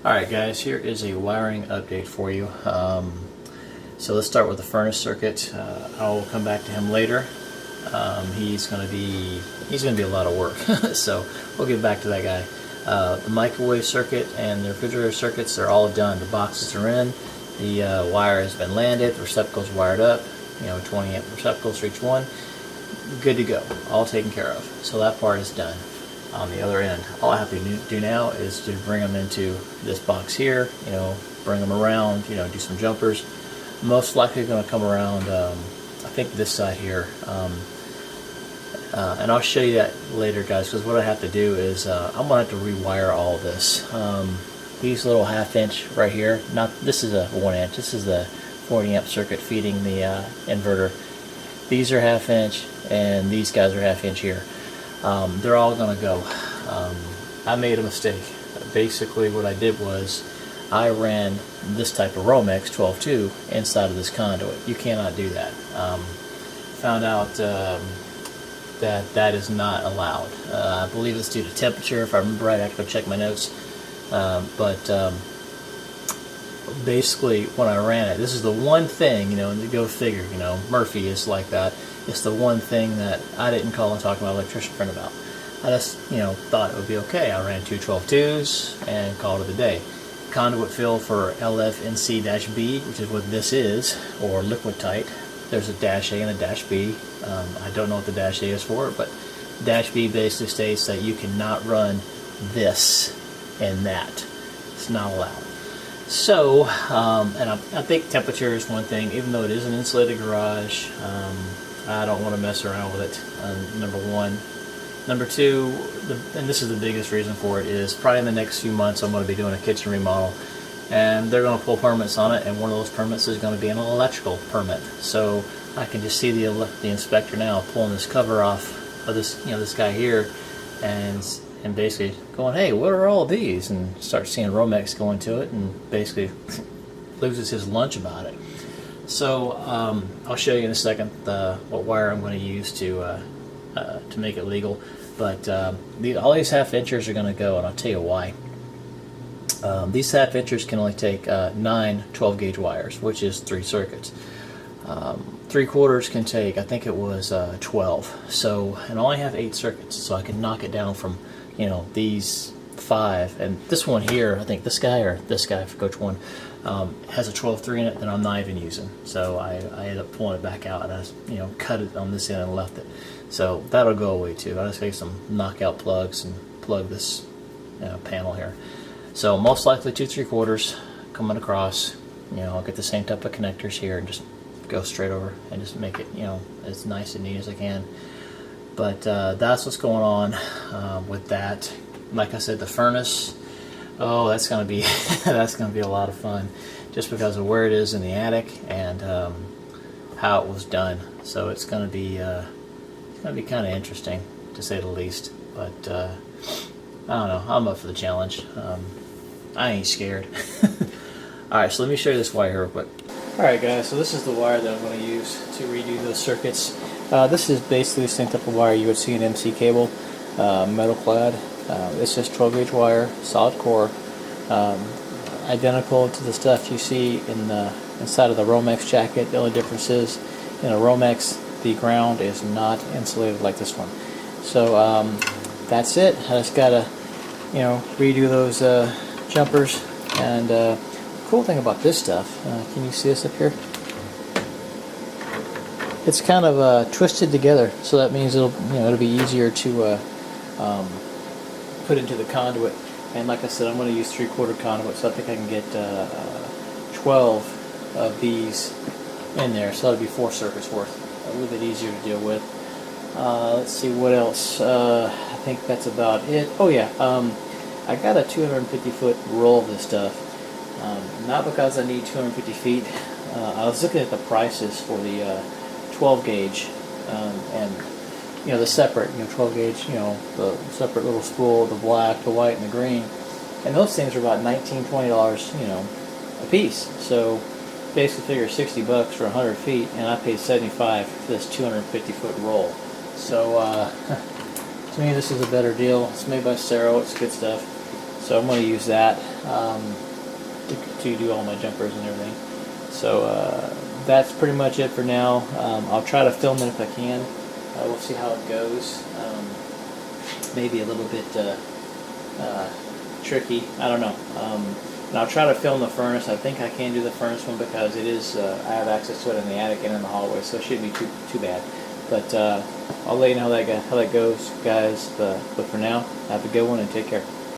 Alright guys, here is a wiring update for you. So let's start with the furnace circuit. I'll come back to him later. He's going to be a lot of work, so we'll get back to that guy. The microwave circuit and the refrigerator circuits are all done. The boxes are in. The wire has been landed. The receptacles wired up. 20 amp receptacles for each one. Good to go. All taken care of. So that part is done. On the other end, all I have to do now is to bring them into this box here. Bring them around. Do some jumpers. Most likely going to come around. I think this side here. And I'll show you that later, guys, because what I have to do is I'm going to have to rewire all this. These little 1/2 inch right here, this is a 1 inch, this is the 40 amp circuit feeding the inverter. These are 1/2 inch, and these guys are 1/2 inch here. They're all going to go. I made a mistake. Basically what I did was I ran this type of Romex 12-2 inside of this conduit. You cannot do that. Found out that is not allowed. I believe it's due to temperature. If I remember right, I have to go check my notes. Basically, when I ran it, this is the one thing, and go figure, Murphy is like that. It's the one thing that I didn't call and talk to my electrician friend about. I just, thought it would be okay. I ran 2 12-2s and called it a day. Conduit fill for LFNC-B, which is what this is, or liquid tight. There's a dash A and a dash B. I don't know what the dash A is for, but dash B basically states that you cannot run this and that. It's not allowed. So, and I think temperature is one thing, even though it is an insulated garage. I don't want to mess around with it, number one. Number two, and this is the biggest reason for it, is probably in the next few months I'm going to be doing a kitchen remodel. And they're going to pull permits on it, and one of those permits is going to be an electrical permit. So I can just see the inspector now pulling this cover off of this, this guy here, and basically going, "Hey, what are all these?" And start seeing Romex go into it, and basically loses his lunch about it. So I'll show you in a second what wire I'm going to use to make it legal. But all these 1/2 inchers are going to go, and I'll tell you why. These 1/2 inchers can only take 9 12 gauge wires, which is 3 circuits. 3/4 can take, I think it was 12. So, and I only have 8 circuits, so I can knock it down from, these 5. And this one here, I think this guy, or this guy, I forget which one, has a 12-3 in it that I'm not even using. So I ended up pulling it back out, and I cut it on this end and left it. So that'll go away too. I just got some knockout plugs and plug this panel here. So most likely 2 3/4 coming across. I'll get the same type of connectors here and just go straight over and just make it as nice and neat as I can. But that's what's going on with that. Like I said, the furnace, oh, that's gonna be that's gonna be a lot of fun, just because of where it is in the attic and how it was done. So it's gonna be kind of interesting, to say the least. But I don't know. I'm up for the challenge. I ain't scared. Alright, so let me show you this wire here real quick. Alright guys, so this is the wire that I'm going to use to redo those circuits. This is basically the same type of wire you would see in MC cable, metal clad. It's just 12 gauge wire, solid core, identical to the stuff you see in the inside of the Romex jacket. The only difference is in a Romex the ground is not insulated like this one. So that's it. I just gotta redo those jumpers. And the cool thing about this stuff, can you see this up here? It's kind of twisted together, so that means it'll be easier to put into the conduit. And like I said, I'm going to use 3/4 conduit, so I think I can get 12 of these in there. So that'll be 4 circuits worth. A little bit easier to deal with. Let's see what else. I think that's about it. Oh yeah, I got a 250 foot roll of this stuff. Not because I need 250 feet. I was looking at the prices for the 12 gauge and the separate 12 gauge, the separate little spool, the black, the white, and the green, and those things are about $19–20 a piece. So basically figure $60 for 100 feet, and I paid $75 for this 250 foot roll. So to me this is a better deal. It's made by Cero. It's good stuff. So I'm going to use that to do all my jumpers and everything. So that's pretty much it for now. I'll try to film it if I can. We'll see how it goes. Maybe a little bit tricky. I don't know. And I'll try to film the furnace. I think I can do the furnace one because it is. I have access to it in the attic and in the hallway, so it shouldn't be too bad. But I'll let you know how that goes, guys. But for now, have a good one and take care.